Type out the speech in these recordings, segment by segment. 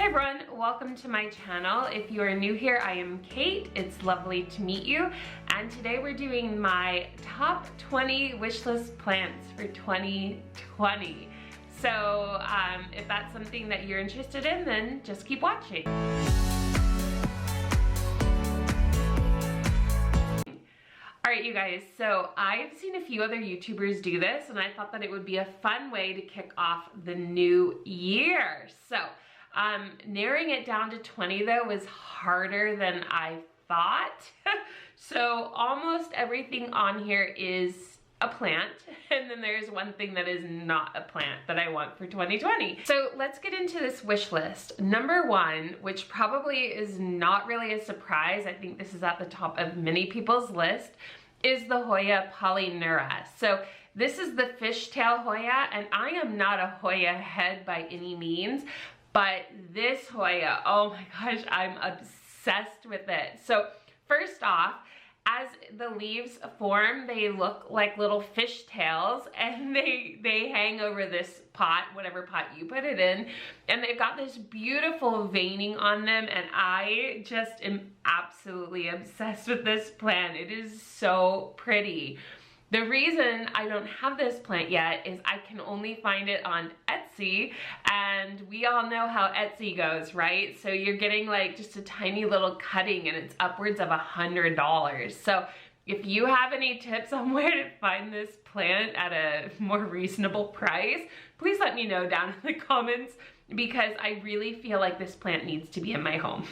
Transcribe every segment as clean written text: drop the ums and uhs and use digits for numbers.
Hey everyone, welcome to my channel. If you are new here, I am Kate. It's lovely to meet you. And today we're doing my top 20 wishlist plants for 2020. So if that's something that you're interested in, then just keep watching. All right, you guys, so I've seen a few other YouTubers do this and I thought that it would be a fun way to kick off the new year. So narrowing it down to 20 though was harder than I thought. So almost everything on here is a plant, and then there's one thing that is not a plant that I want for 2020. So let's get into this wish list. Number one, which probably is not really a surprise, I think this is at the top of many people's list, is the Joya Paulinea. So this is the fishtail Hoya, and I am not a Hoya head by any means, but this Hoya, oh my gosh, I'm obsessed with it. So first off, as the leaves form, they look like little fish tails, and they hang over this pot, whatever pot you put it in, and they've got this beautiful veining on them, and I just am absolutely obsessed with this plant. It is so pretty. The reason I don't have this plant yet is I can only find it on Etsy, and we all know how Etsy goes, right? So you're getting like just a tiny little cutting and it's upwards of $100. So if you have any tips on where to find this plant at a more reasonable price, please let me know down in the comments, because I really feel like this plant needs to be in my home.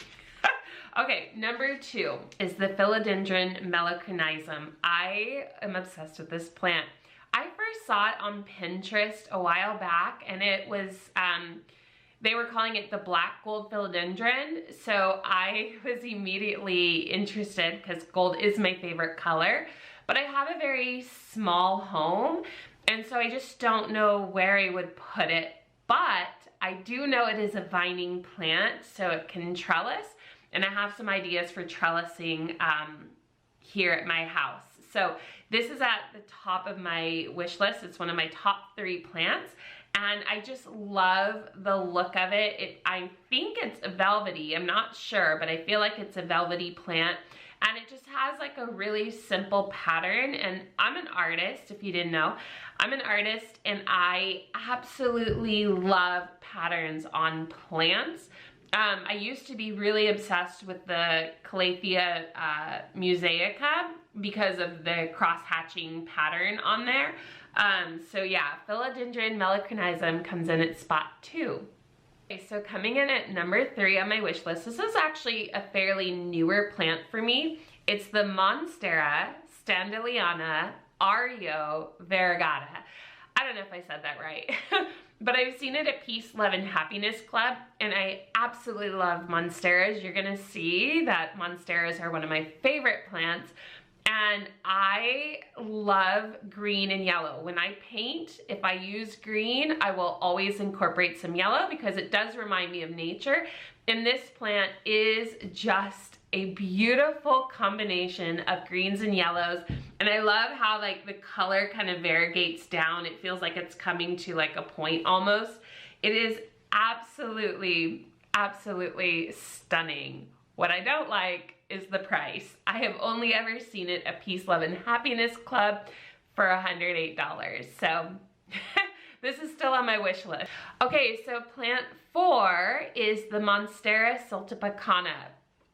Okay, number two is the Philodendron Melanism. I am obsessed with this plant. I first saw it on Pinterest a while back, and it was, they were calling it the black gold philodendron. So I was immediately interested because gold is my favorite color, but I have a very small home, and so I just don't know where I would put it. But I do know it is a vining plant, so it can trellis. And I have some ideas for trellising here at my house. So this is at the top of my wish list. It's one of my top 3 plants, and I just love the look of it. I think it's velvety, I'm not sure, but I feel like it's a velvety plant, and it just has like a really simple pattern. And I'm an artist, if you didn't know. I'm an artist, and I absolutely love patterns on plants. I used to be really obsessed with the Calathea mosaica because of the cross-hatching pattern on there. So yeah, Philodendron Melanism comes in at spot 2. Okay, so coming in at number 3 on my wish list, this is actually a fairly newer plant for me. It's the Monstera Standileana REO Variegata. I don't know if I said that right. But I've seen it at Peace, Love, and Happiness Club, and I absolutely love Monsteras. You're gonna see that Monsteras are one of my favorite plants, and I love green and yellow. When I paint, if I use green, I will always incorporate some yellow because it does remind me of nature, and this plant is just a beautiful combination of greens and yellows. And I love how like the color kind of variegates down. It feels like it's coming to like a point almost. It is absolutely, absolutely stunning. What I don't like is the price. I have only ever seen it at Peace, Love, and Happiness Club for $108. So this is still on my wish list. Okay, so plant 4 is the Monstera Picanha.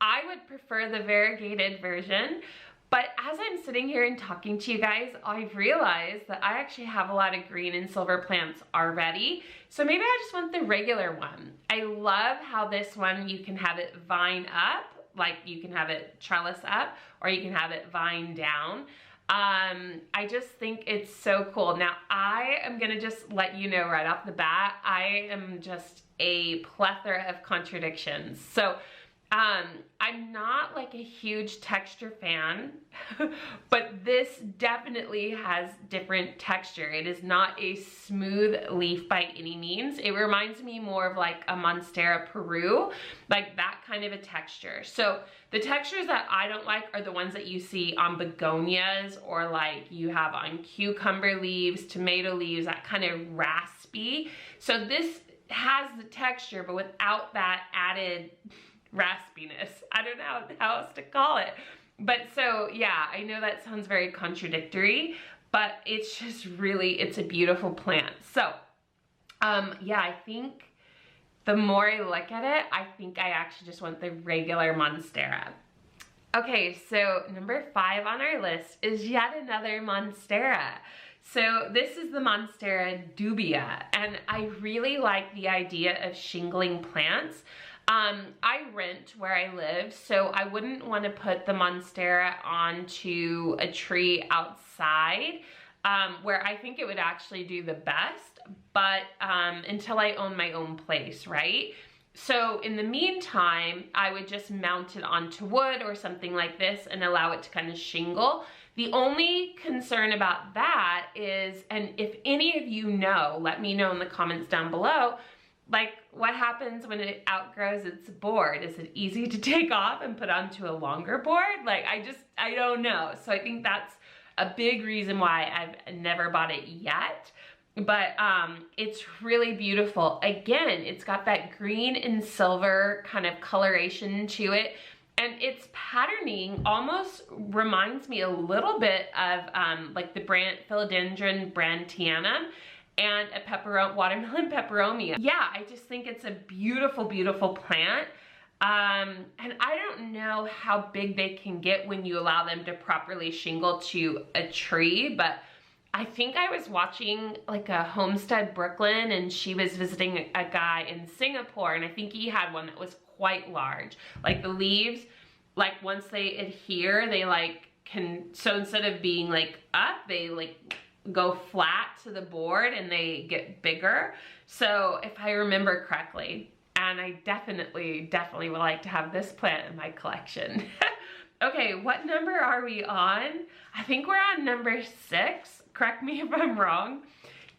I would prefer the variegated version, but as I'm sitting here and talking to you guys, I've realized that I actually have a lot of green and silver plants already. So maybe I just want the regular one. I love how this one, you can have it vine up, like you can have it trellis up, or you can have it vine down. I just think it's so cool. Now, I am gonna just let you know right off the bat, I am just a plethora of contradictions. So I'm not like a huge texture fan, but this definitely has different texture. It is not a smooth leaf by any means. It reminds me more of like a Monstera Peru, like that kind of a texture. So the textures that I don't like are the ones that you see on begonias, or like you have on cucumber leaves, tomato leaves, that kind of raspy. So this has the texture, but without that added raspiness. I don't know how else to call it. But so, yeah, I know that sounds very contradictory, but it's just really, it's a beautiful plant. So, yeah, I think the more I look at it, I think I actually just want the regular Monstera. Okay, so number 5 on our list is yet another Monstera. So this is the Monstera Dubya, and I really like the idea of shingling plants. I rent where I live, so I wouldn't want to put the Monstera onto a tree outside, where I think it would actually do the best, but until I own my own place, right? So in the meantime, I would just mount it onto wood or something like this and allow it to kind of shingle. The only concern about that is, and if any of you know, let me know in the comments down below, like what happens when it outgrows its board? Is it easy to take off and put onto a longer board? Like I don't know. So I think that's a big reason why I've never bought it yet. But it's really beautiful. Again, it's got that green and silver kind of coloration to it. And its patterning almost reminds me a little bit of like the Philodendron Chiana and a watermelon peperomia. Yeah, I just think it's a beautiful, beautiful plant. And I don't know how big they can get when you allow them to properly shingle to a tree, but I think I was watching like a Homestead Brooklyn, and she was visiting a guy in Singapore, and I think he had one that was quite large. Like the leaves, like once they adhere, they like so instead of being like up, they like go flat to the board and they get bigger. So if I remember correctly, and I definitely would like to have this plant in my collection. Okay, what number are we on? I think we're on number 6. Correct me if I'm wrong.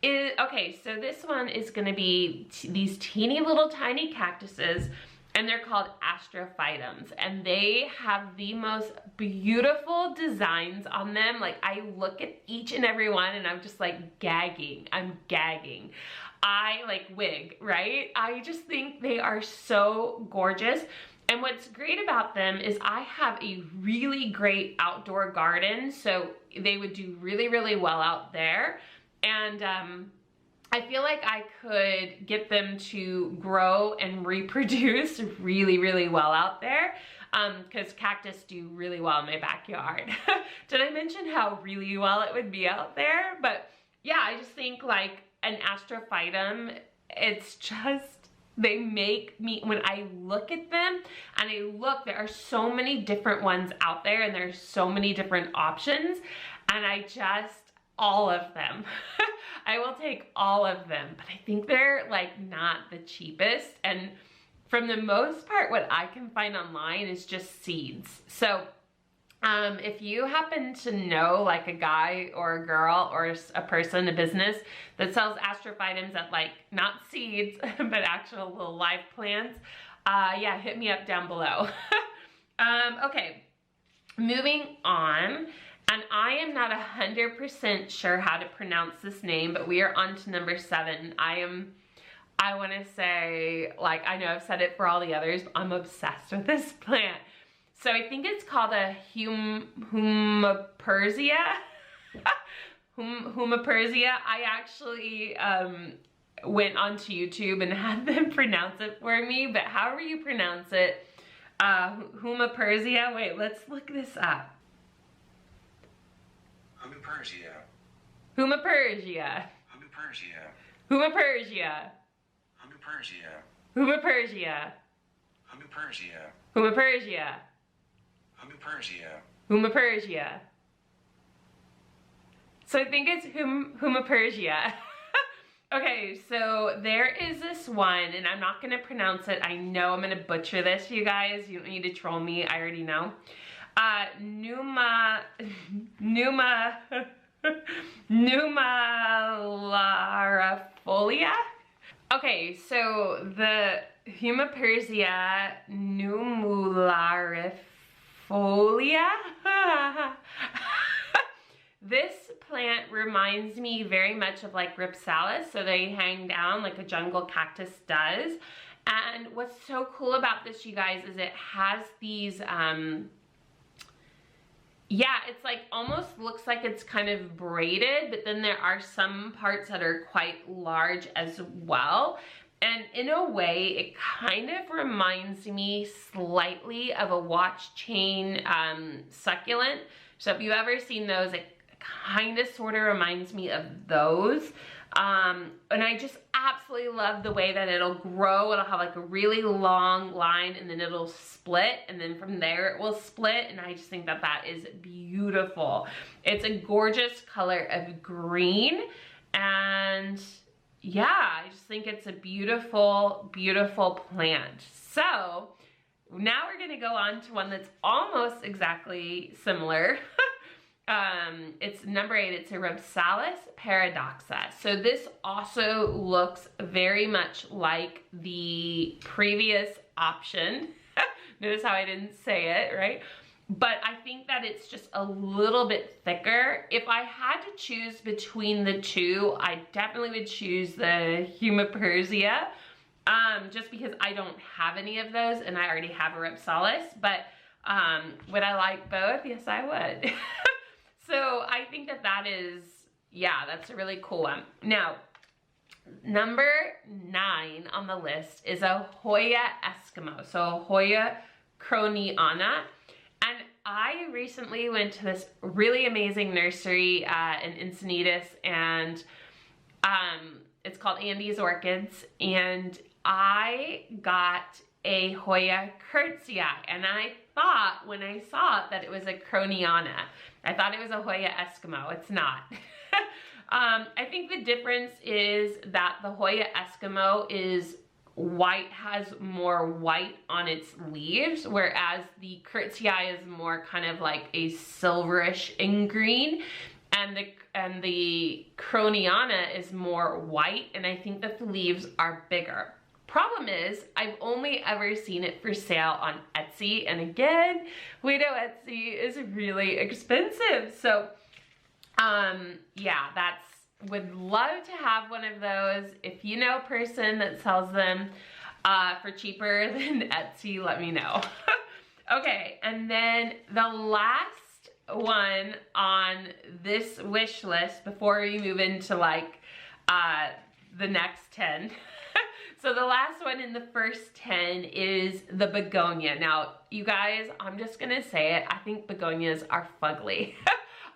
Okay, so this one is gonna be these teeny little tiny cactuses, and they're called Astra Fightin, and they have the most beautiful designs on them. Like I look at each and every one and I'm just like gagging. I'm gagging. I like wig, right? I just think they are so gorgeous. And what's great about them is I have a really great outdoor garden, so they would do really, really well out there. And I feel like I could get them to grow and reproduce really, really well out there, because cactus do really well in my backyard. Did I mention how really well it would be out there? But yeah, I just think like an Astra Fightin, it's just, they make me, when I look at them and I look, there are so many different ones out there and there's so many different options, and I just, all of them. I will take all of them, but I think they're like not the cheapest. And from the most part, what I can find online is just seeds. So if you happen to know like a guy or a girl or a person, a business that sells Astra Fightin at like, not seeds, but actual little live plants, yeah, hit me up down below. Okay, moving on. And I am not 100% sure how to pronounce this name, but we are on to number 7. I want to say, like, I know I've said it for all the others, but I'm obsessed with this plant. So I think it's called a Humipersia. Humipersia. I actually went onto YouTube and had them pronounce it for me, but however you pronounce it, Humipersia. Wait, let's look this up. Humipersia. Humipersia. Humipersia. Humipersia. Humipersia. Humipersia. Humipersia. Humipersia. Humipersia. Humipersia. So I think it's Humipersia. Okay, so there is this one, and I'm not gonna pronounce it. I know I'm gonna butcher this, you guys. You don't need to troll me, I already know. Numa Lares. Okay, so the Humipersia numularifolia, this plant reminds me very much of like Rhipsalis, so they hang down like a jungle cactus does. And what's so cool about this, you guys, is it has these, yeah, it's like almost looks like it's kind of braided, but then there are some parts that are quite large as well. And in a way, it kind of reminds me slightly of a watch chain succulent. So if you've ever seen those, it kind of sort of reminds me of those. And I just absolutely love the way that it'll grow. It'll have like a really long line and then it'll split, and then from there it will split, and I just think that that is beautiful. It's a gorgeous color of green, and yeah, I just think it's a beautiful, beautiful plant. So now we're gonna go on to one that's almost exactly similar. It's number 8, it's a Rhipsalis Paradox. So this also looks very much like the previous option. Notice how I didn't say it, right? But I think that it's just a little bit thicker. If I had to choose between the two, I definitely would choose the Humipersia, just because I don't have any of those and I already have a Rhipsalis. But would I like both? Yes, I would. So I think that that is, yeah, that's a really cool one. Now, number 9 on the list is a Hoya Eskimo. So Hoya Croniana. And I recently went to this really amazing nursery in Encinitas, and it's called Andy's Orchids, and I got a Hoya Curtzii, and I thought when I saw it that it was a Croniana. I thought it was a Hoya Eskimo. It's not. I think the difference is that the Hoya Eskimo is white, has more white on its leaves, whereas the Curtzii is more kind of like a silverish in green, and the Croniana is more white, and I think that the leaves are bigger. Problem is, I've only ever seen it for sale on Etsy, and again, we know Etsy is really expensive. So, yeah, would love to have one of those. If you know a person that sells them for cheaper than Etsy, let me know. Okay, and then the last one on this wish list before we move into like the next 10. So the last one in the first 10 is the Begonia. Now, you guys, I'm just gonna say it. I think begonias are fugly.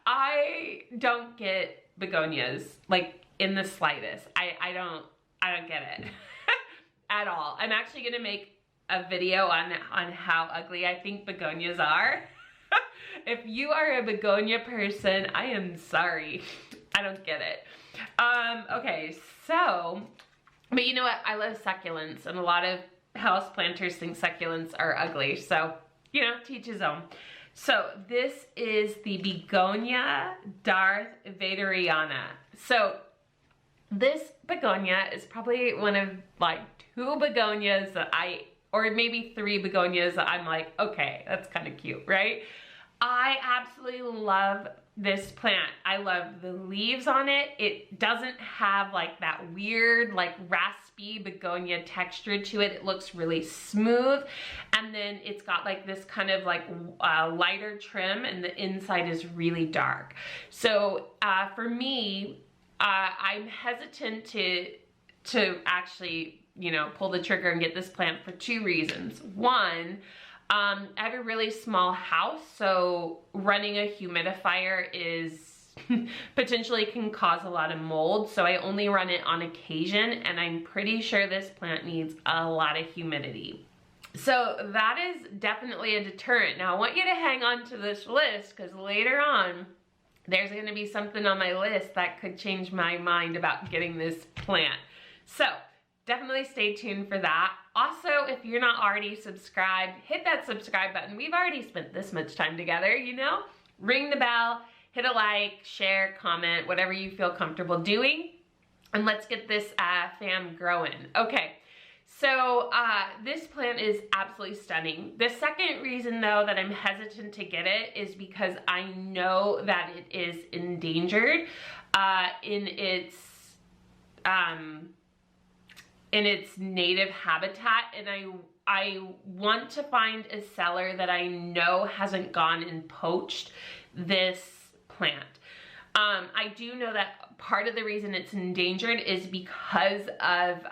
I don't get begonias, like, in the slightest. I don't get it at all. I'm actually gonna make a video on how ugly I think begonias are. If you are a begonia person, I am sorry. I don't get it. Okay, so, but you know what? I love succulents, and a lot of house planters think succulents are ugly. So, you know, to each his own. So this is the Begonia Darth Vaderiana. So this begonia is probably one of like 2 begonias that or maybe 3 begonias that I'm like, okay, that's kind of cute, right? I absolutely love this plant. I love the leaves on it. It doesn't have like that weird, like raspy begonia texture to it. It looks really smooth. And then it's got like this kind of like lighter trim, and the inside is really dark. So for me, I'm hesitant to actually, you know, pull the trigger and get this plant for 2 reasons. One, I have a really small house, so running a humidifier is potentially can cause a lot of mold, so I only run it on occasion, and I'm pretty sure this plant needs a lot of humidity. So that is definitely a deterrent. Now I want you to hang on to this list, because later on there's going to be something on my list that could change my mind about getting this plant. So definitely stay tuned for that. Also, if you're not already subscribed, hit that subscribe button. We've already spent this much time together, you know? Ring the bell, hit a like, share, comment, whatever you feel comfortable doing. And let's get this fam growing. Okay, So this plant is absolutely stunning. The second reason though that I'm hesitant to get it is because I know that it is endangered in its native habitat, and I want to find a seller that I know hasn't gone and poached this plant. I do know that part of the reason it's endangered is because of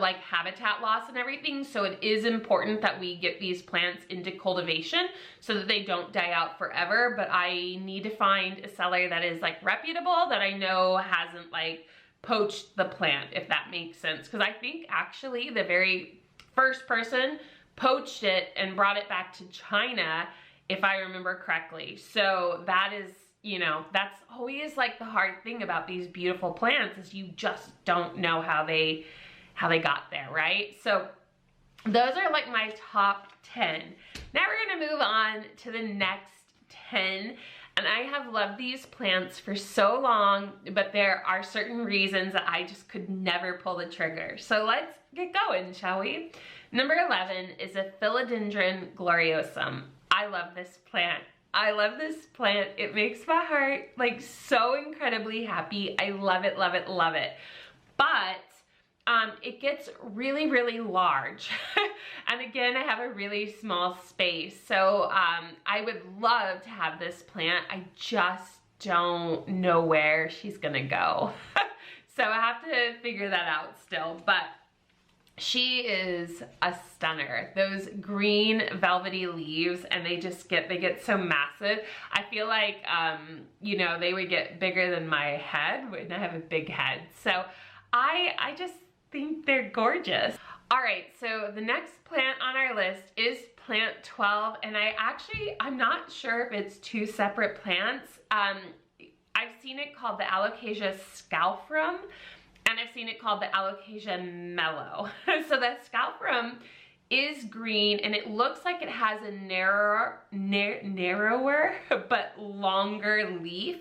like habitat loss and everything. So it is important that we get these plants into cultivation so that they don't die out forever. But I need to find a seller that is like reputable, that I know hasn't like poached the plant, if that makes sense. Because I think actually the very first person poached it and brought it back to China, if I remember correctly. So that is, you know, that's always like the hard thing about these beautiful plants, is you just don't know how they got there, right? So those are like my top 10. Now we're gonna move on to the next 10. And I have loved these plants for so long, but there are certain reasons that I just could never pull the trigger. So let's get going, shall we? Number 11 is a Philodendron gloriosum. I love this plant. I love this plant. It makes my heart like so incredibly happy. I love it, love it, love it. But it gets really, really large. And again, I have a really small space. So I would love to have this plant. I just don't know where she's gonna go. So I have to figure that out still. But she is a stunner. Those green velvety leaves, and they get so massive. I feel like, you know, they would get bigger than my head, and I have a big head. So I just think they're gorgeous. All right, so the next plant on our list is plant 12, and I'm not sure if it's two separate plants. I've seen it called the Alocasia scalfrum, and I've seen it called the Alocasia Mallow. So the scalfrum is green, and it looks like it has a narrower but longer leaf,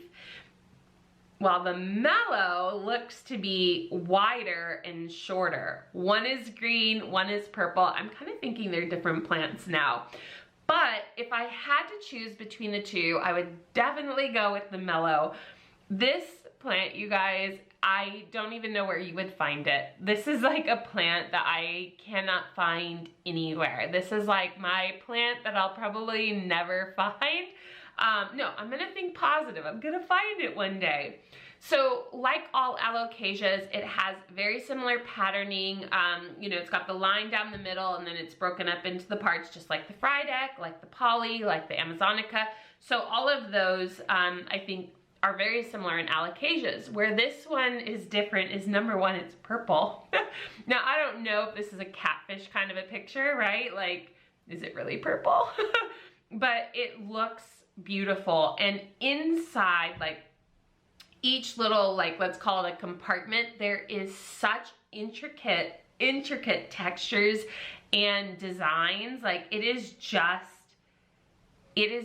while the mallow looks to be wider and shorter. One is green, one is purple. I'm kind of thinking they're different plants now. But if I had to choose between the two, I would definitely go with the mallow. This plant, you guys, I don't even know where you would find it. This is like a plant that I cannot find anywhere. This is like my plant that I'll probably never find. No, I'm gonna think positive. I'm gonna find it one day. So like all alocasias, it has very similar patterning. You know, it's got the line down the middle, and then it's broken up into the parts, just like the Friedeck, like the Poly, like the Amazonica. So all of those, I think, are very similar in alocasias. Where this one is different is, number one, it's purple. Now, I don't know if this is a catfish kind of a picture, right? Like, is it really purple? But it looks beautiful. And inside, like, each little, like, let's call it a compartment, there is such intricate textures and designs. Like, it is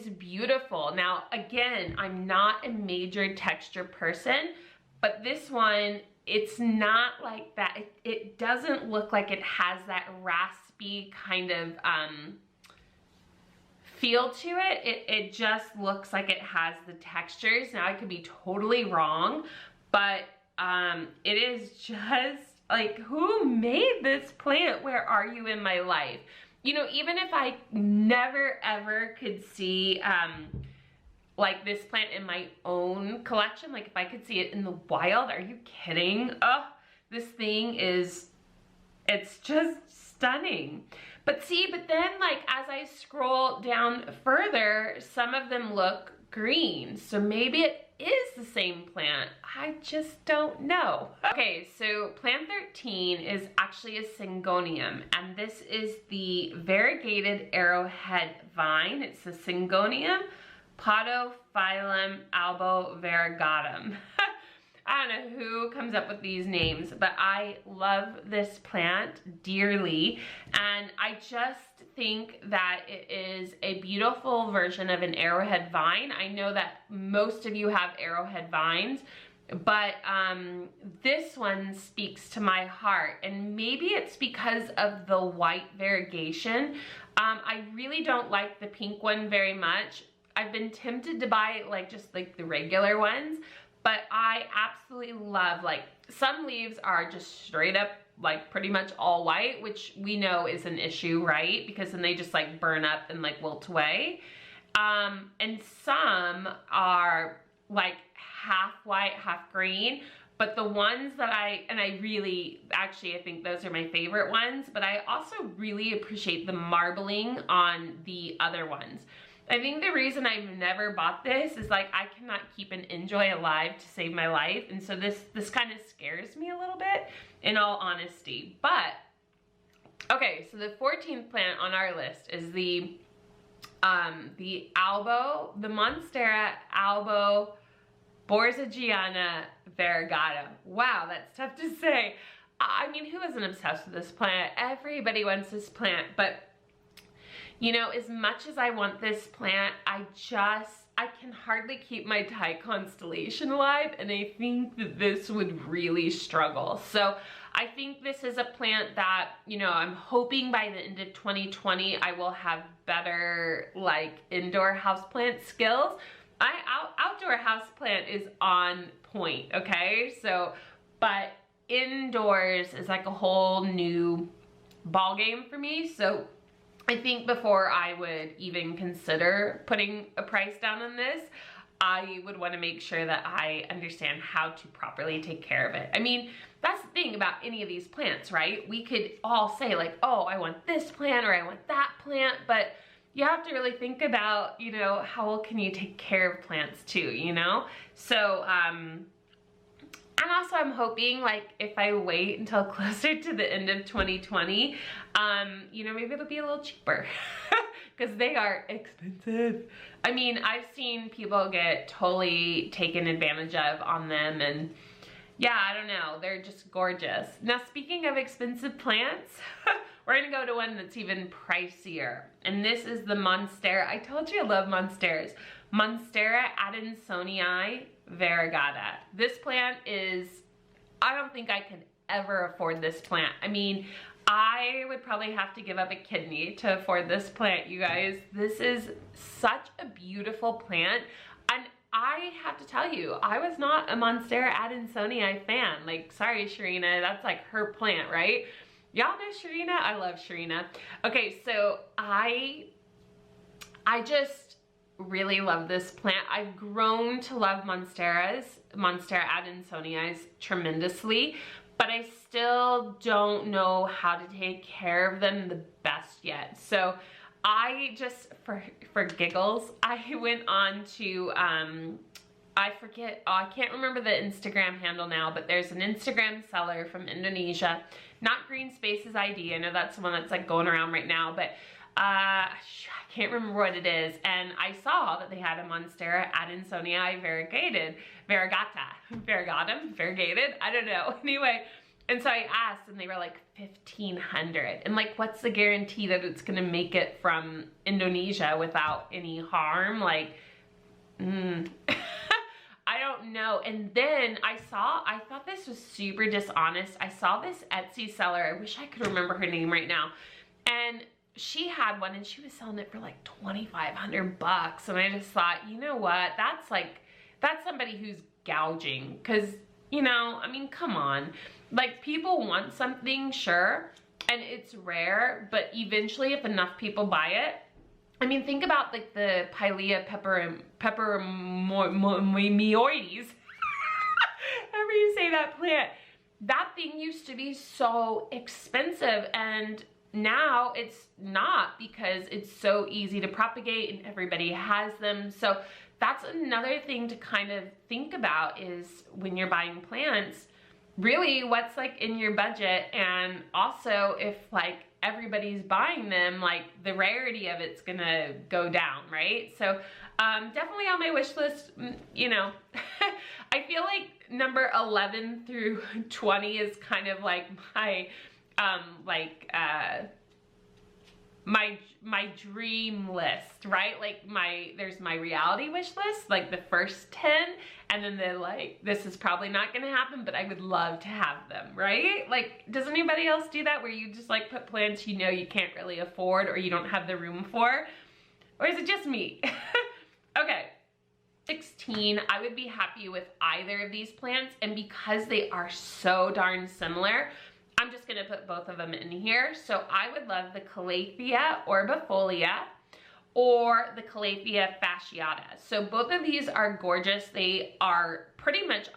beautiful. Now, again, I'm not a major texture person, but this one, it's not like that. It doesn't look like it has that raspy kind of feel to it. It just looks like it has the textures. Now, I could be totally wrong, but it is just like, who made this plant? Where are you in my life? You know, even if I never ever could see like this plant in my own collection, like if I could see it in the wild, are you kidding? Oh, this thing it's just stunning. But then, like, as I scroll down further, some of them look green. So maybe it is the same plant. I just don't know. Okay, so plant 13 is actually a Syngonium, and this is the Variegated Arrowhead vine. It's the Syngonium Podophyllum albovariegatum. I don't know who comes up with these names, but I love this plant dearly, and I just think that it is a beautiful version of an arrowhead vine. I know that most of you have arrowhead vines, but this one speaks to my heart, and maybe it's because of the white variegation. I really don't like the pink one very much. I've been tempted to buy like just like the regular ones, but I absolutely love, like, some leaves are just straight up like pretty much all white, which we know is an issue, right? Because then they just like burn up and like wilt away. And some are like half white, half green, but the ones that I really, actually, I think those are my favorite ones, but I also really appreciate the marbling on the other ones. I think the reason I've never bought this is like I cannot keep an Enjoy alive to save my life, and so this kind of scares me a little bit, in all honesty. But okay, so the 14th plant on our list is the Monstera Chiana Variegata. Wow, that's tough to say. I mean, who isn't obsessed with this plant? Everybody wants this plant, but you know, as much as I want this plant, I can hardly keep my Thai constellation alive, and I think that this would really struggle. So I think this is a plant that, you know, I'm hoping by the end of 2020 I will have better like indoor houseplant skills. Outdoor houseplant is on point, okay? So, but indoors is like a whole new ball game for me. So I think before I would even consider putting a price down on this, I would want to make sure that I understand how to properly take care of it. I mean, that's the thing about any of these plants, right? We could all say like, oh, I want this plant or I want that plant, but you have to really think about, you know, how well can you take care of plants too, you know? So, and also I'm hoping like if I wait until closer to the end of 2020, you know, maybe it'll be a little cheaper because they are expensive. I mean, I've seen people get totally taken advantage of on them, and yeah, I don't know, they're just gorgeous. Now, speaking of expensive plants, we're gonna go to one that's even pricier, and this is the Monstera. I told you I love Monsteras. Monstera Variegata. This plant is, I don't think I could ever afford this plant. I mean, I would probably have to give up a kidney to afford this plant, you guys. This is such a beautiful plant, and I have to tell you, I was not a Monstera Adansonii fan. Like, sorry, Sharina, that's like her plant, right? Y'all know Sharina? I love Sharina. Okay, so I just really love this plant. I've grown to love Monstera Adansonii tremendously, but I still don't know how to take care of them the best yet. So I just, for giggles, I went on to, I forget, oh, I can't remember the Instagram handle now, but there's an Instagram seller from Indonesia, not Green Spaces ID. I know that's the one that's like going around right now, but I can't remember what it is. And I saw that they had a Monstera Adansonii Variegated, Variegated, I don't know. Anyway, and so I asked, and they were like 1,500. And like, what's the guarantee that it's gonna make it from Indonesia without any harm? Like, I don't know. And then I thought this was super dishonest. I saw this Etsy seller, I wish I could remember her name right now, and she had one and she was selling it for like 2,500 bucks. And I just thought, you know what? That's somebody who's gouging. Cause, you know, I mean, come on. Like, people want something, sure, and it's rare, but eventually if enough people buy it, I mean, think about like the Pilea peppermioides, however you say that plant. That thing used to be so expensive, and now it's not, because it's so easy to propagate and everybody has them. So that's another thing to kind of think about, is when you're buying plants, really what's like in your budget, and also if like everybody's buying them, like the rarity of it's gonna go down, right? So definitely on my wish list, you know. I feel like number 11 through 20 is kind of like my my dream list, right? Like there's my reality wish list, like the first 10, and then the like, this is probably not gonna happen, but I would love to have them, right? Like, does anybody else do that where you just like put plants you know you can't really afford or you don't have the room for? Or is it just me? Okay, 16, I would be happy with either of these plants, and because they are so darn similar, I'm just gonna put both of them in here. So I would love the Calathea orbifolia or the Calathea fasciata. So both of these are gorgeous. They are pretty much,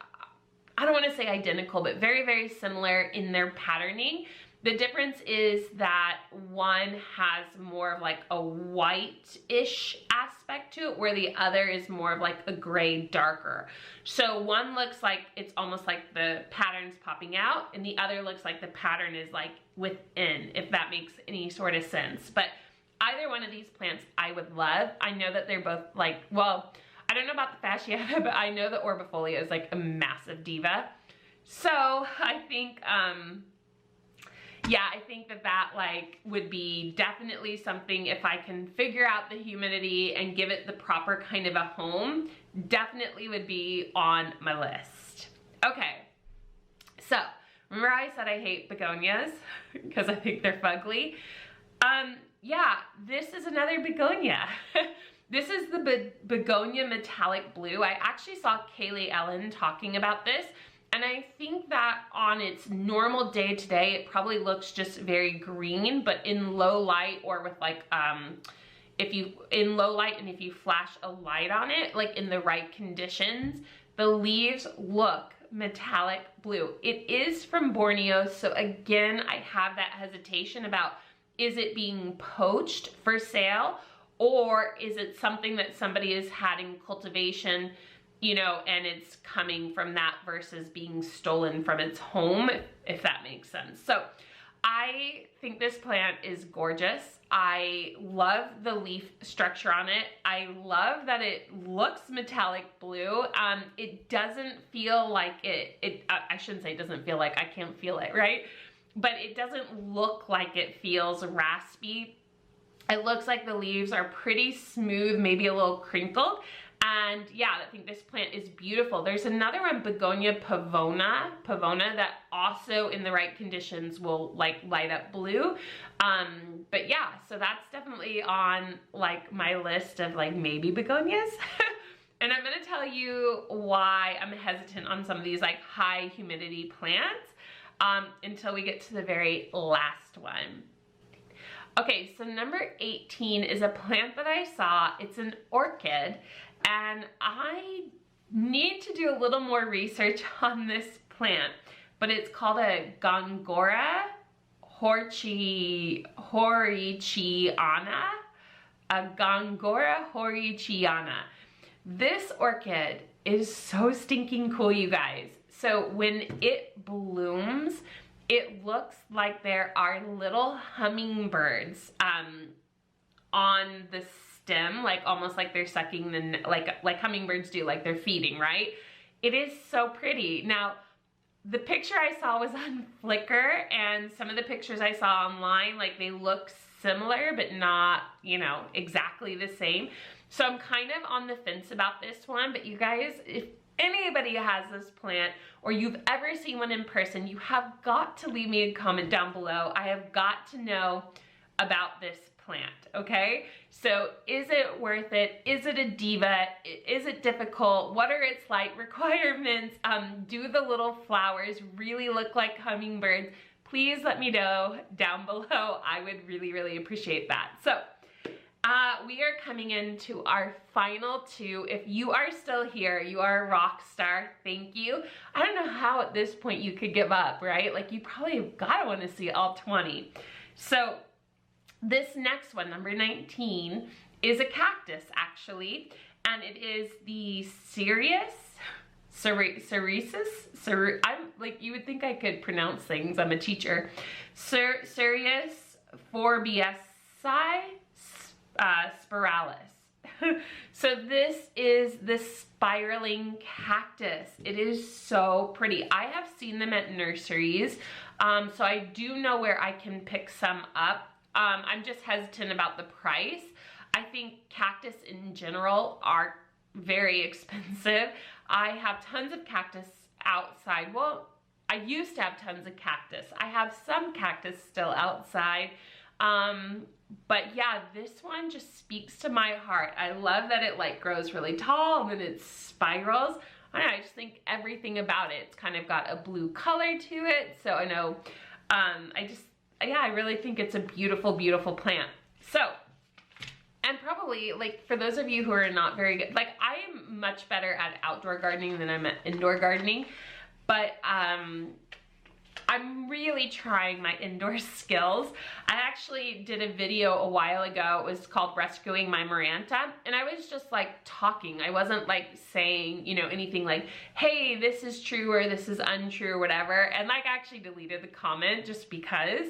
I don't wanna say identical, but very, very similar in their patterning. The difference is that one has more of like a white-ish aspect to it, where the other is more of like a gray darker. So one looks like it's almost like the pattern's popping out, and the other looks like the pattern is like within, if that makes any sort of sense. But either one of these plants I would love. I know that they're both like, well, I don't know about the fasciata, but I know the orbifolia is like a massive diva. So I think, yeah, I think that like would be definitely something, if I can figure out the humidity and give it the proper kind of a home, definitely would be on my list. Okay, so remember I said I hate begonias because I think they're fugly? Yeah, this is another begonia. This is the Begonia Metallic Blue. I actually saw Kaylee Ellen talking about this, and I think that on its normal day to day, it probably looks just very green, but in low light or with like, in low light and if you flash a light on it, like in the right conditions, the leaves look metallic blue. It is from Borneo, so again, I have that hesitation about, is it being poached for sale, or is it something that somebody has had in cultivation, you know, and it's coming from that versus being stolen from its home, if that makes sense. So I think this plant is gorgeous. I love the leaf structure on it. I love that it looks metallic blue. It doesn't feel like I shouldn't say it doesn't feel like, I can't feel it, right? But it doesn't look like it feels raspy. It looks like the leaves are pretty smooth, maybe a little crinkled. And yeah, I think this plant is beautiful. There's another one, Begonia pavona, that also in the right conditions will like light up blue. But yeah, so that's definitely on like my list of like maybe begonias. And I'm gonna tell you why I'm hesitant on some of these like high humidity plants until we get to the very last one. Okay, so number 18 is a plant that I saw. It's an orchid, and I need to do a little more research on this plant, but it's called a Gongura Horiciana. A Gongura Horiciana. This orchid is so stinking cool, you guys. So when it blooms, it looks like there are little hummingbirds on the stem, like almost like they're sucking the, like hummingbirds do, like they're feeding, right? It is so pretty. Now, the picture I saw was on Flickr, and some of the pictures I saw online, like they look similar, but not, you know, exactly the same. So I'm kind of on the fence about this one, but you guys, if anybody has this plant or you've ever seen one in person, you have got to leave me a comment down below. I have got to know about this plant, okay? So is it worth it? Is it a diva? Is it difficult? What are its light requirements? Do the little flowers really look like hummingbirds? Please let me know down below. I would really, really appreciate that. So we are coming into our final two. If you are still here, you are a rock star. Thank you. I don't know how at this point you could give up, right? Like you probably have got to want to see all 20. So this next one, number 19, is a cactus actually, and it is the I'm like, you would think I could pronounce things. I'm a teacher. Cereus forbiesi spiralis. So this is the spiraling cactus. It is so pretty. I have seen them at nurseries, so I do know where I can pick some up. I'm just hesitant about the price. I think cactus in general are very expensive. I have tons of cactus outside. Well, I used to have tons of cactus. I have some cactus still outside. But yeah, this one just speaks to my heart. I love that it like grows really tall and then it spirals. I just think everything about it, it's kind of got a blue color to it. So I know, I really think it's a beautiful, beautiful plant. So, and probably like for those of you who are not very good, like I am much better at outdoor gardening than I'm at indoor gardening, but I'm really trying my indoor skills. I actually did a video a while ago. It was called Rescuing My Maranta, and I was just like talking. I wasn't like saying, you know, anything like, hey, this is true or this is untrue or whatever. And like I actually deleted the comment just because,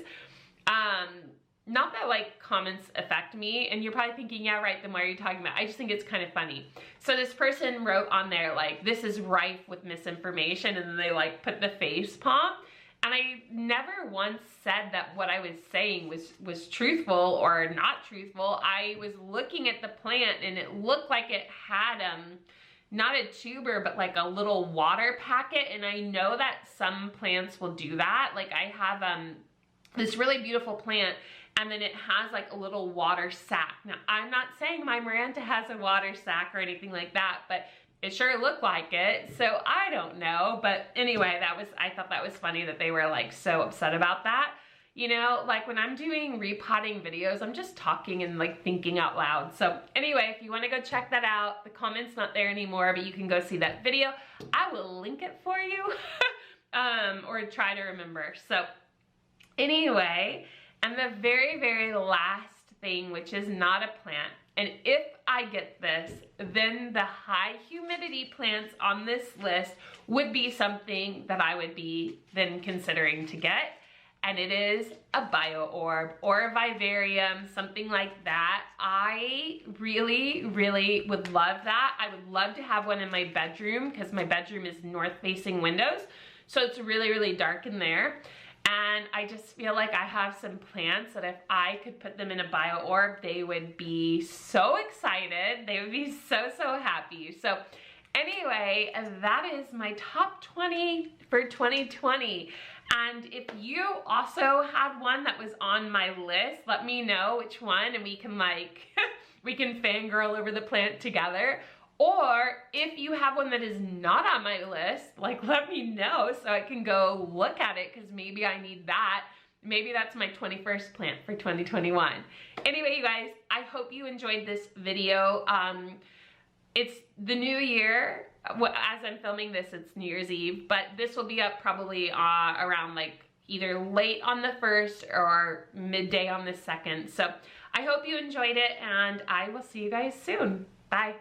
not that like comments affect me, and you're probably thinking, yeah, right, then why are you talking about it? I just think it's kind of funny. So this person wrote on there like, this is rife with misinformation, and then they like put the face palm. And I never once said that what I was saying was truthful or not truthful. I was looking at the plant and it looked like it had not a tuber, but like a little water packet. And I know that some plants will do that. Like I have this really beautiful plant, and then it has like a little water sac. Now I'm not saying my Maranta has a water sac or anything like that, but it sure looked like it, so I don't know. But anyway, I thought that was funny that they were like so upset about that. You know, like when I'm doing repotting videos, I'm just talking and like thinking out loud. So anyway, if you wanna go check that out, the comment's not there anymore, but you can go see that video. I will link it for you, or try to remember. So anyway, and the very, very last thing, which is not a plant, and if I get this, then the high humidity plants on this list would be something that I would be then considering to get. And it is a bio orb or a vivarium, something like that. I really, really would love that. I would love to have one in my bedroom because my bedroom is north facing windows. So it's really, really dark in there. And I just feel like I have some plants that if I could put them in a bio orb, they would be so excited. They would be so, so happy. So anyway, that is my top 20 for 2020. And if you also had one that was on my list, let me know which one, and we can like, we can fangirl over the plant together. Or if you have one that is not on my list, like let me know so I can go look at it, because maybe I need that. Maybe that's my 21st plant for 2021. Anyway, you guys, I hope you enjoyed this video. It's the new year. As I'm filming this, it's New Year's Eve, but this will be up probably around like either late on the 1st or midday on the 2nd. So I hope you enjoyed it, and I will see you guys soon. Bye.